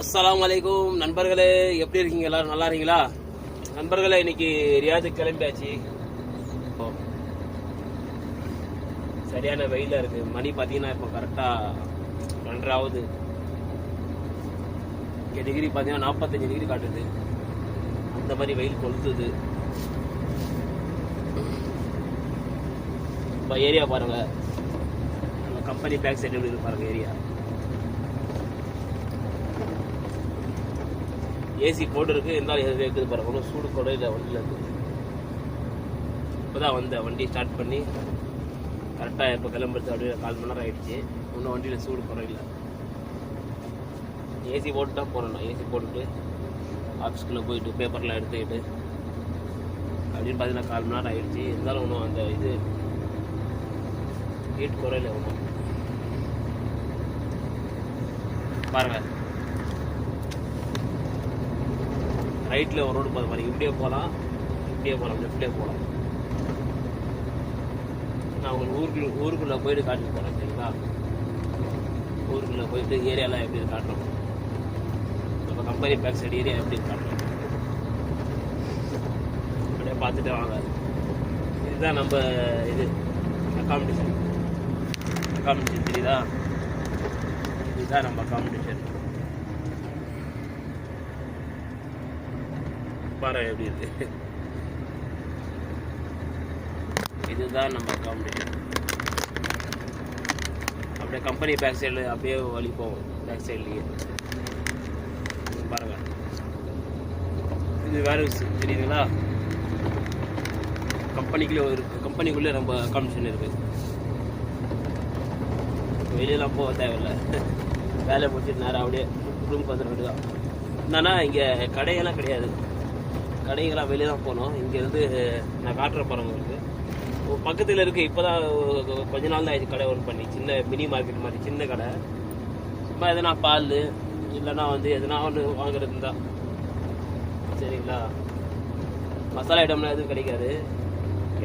அஸ்ஸலாமு அலைக்கும் நண்பர்களே, எப்படி இருக்கீங்க? எல்லாரும் நல்லா இருக்கீங்களா? நண்பர்களே, இன்னைக்கு ரியாதுக்கு கிளம்பியாச்சு. சரியான வெயில இருக்கு. மணி பார்த்தீங்கன்னா இப்போ கரெக்டாக 2:30 ஆகுது. இங்கே டிகிரி பார்த்தீங்கன்னா 45 டிகிரி காட்டுது. அந்த மாதிரி வெயில் கொளுத்துது. இப்போ ஏரியா பாருங்க, நம்ம கம்பெனி பேக் சைடு எப்படி பாருங்க ஏரியா. ஏசி போட்டு இருக்கு, இருந்தாலும் எது இருக்குது பாருங்க. ஒன்றும் சூடு கூட இல்லை வண்டியில் இருக்கு. இப்போதான் வந்தேன், வண்டி ஸ்டார்ட் பண்ணி கரெக்டாக இப்போ கிளம்புறது அப்படியே 4 மணி நேரம் ஆகிடுச்சு. இன்னும் வண்டியில் சூடு குறையில. ஏசி போட்டு தான் போகிறேன். நான் ஏசி போட்டுட்டு ஆஃபீஸ்க்குள்ளே போயிட்டு பேப்பர்லாம் எடுத்துக்கிட்டு அப்படின்னு பார்த்தீங்கன்னா 4 மணி நேரம் ஆகிடுச்சு. இருந்தாலும் ஒன்றும் அந்த இது ஹீட் குறையில ஒன்றும். பாருங்கள், ரைட்டில் ஒரு ரோடு போகிற மாதிரி இப்படியே போகலாம், லெஃப்ட்லேயே போகலாம். நான் உங்களுக்கு ஊருக்குள்ளே போயிட்டு காட்டிட்டு போகிறேன், சரிங்களா? ஊருக்குள்ளே போயிட்டு ஏரியாலாம் எப்படி காட்டுறோம், நம்ம கம்பெனி பேக் சைடு ஏரியா எப்படி காட்டுறோம் அப்படியே பார்த்துட்டு வாங்க. இதுதான் நம்ம இது அக்காமடேஷன் தெரியுதா? இதுதான் நம்ம அக்காமடேஷன். பாரு எப்படி இருக்கு. இதுதான் நம்ம அக்காமடேஷன். அப்படியே கம்பெனி பேக் சைடில் அப்படியே வழி போவோம். பேக் சைட்லேயே பாருங்க, இது வேற தெரியுதுங்களா? கம்பெனிக்குள்ளே நம்ம அக்காமடேஷன் இருக்கு. வெளியெல்லாம் போக தேவையில்லை. வேலை முடிச்சுட்டு நேரம் அப்படியே ரூமுக்கு வந்துட வேண்டியதான். என்னன்னா இங்கே கடையெல்லாம் கிடையாது. கடைகளாக வெளியே தான் போகணும். இங்கேருந்து நான் காட்டுற போகிறேன் உங்களுக்கு. பக்கத்தில் இருக்குது. இப்போ தான் கொஞ்ச நாள் தான் ஆயிடுச்சு கடை ஒன்று பண்ணி. சின்ன மினி மார்க்கெட் மாதிரி சின்ன கடை. சும்மா எதனா பால் இல்லைன்னா எதனா ஒன்று வாங்குறது தான், சரிங்களா? மசாலா ஐட்டம்லாம் எதுவும் கிடைக்காது.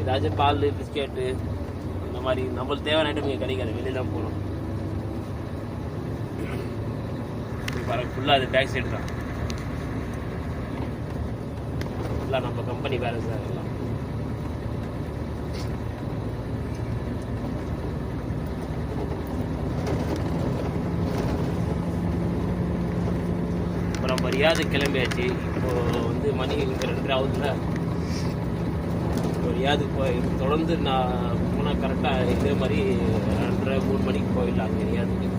ஏதாச்சும் பால், பிஸ்கெட்டு இந்த மாதிரி நம்மளுக்கு தேவையான ஐட்டம் இங்கே கிடைக்காது. வெளியே தான் போகணும். பாருங்க, ஃபுல்லாக அது பேக் சைடு தான். நம்ம கம்பெனி வேலை செய்யலாம். இப்போ நம்ம ரியாது கிளம்பியாச்சு. இப்போ மணி 2:30 ஆகுதுல. இப்போ ரியாதுக்கு போய் தொடர்ந்து நான் போனால் கரெக்டாக இதே மாதிரி 2:30 3 மணிக்கு போயிடலாம் அங்கே ரியாதுக்கு.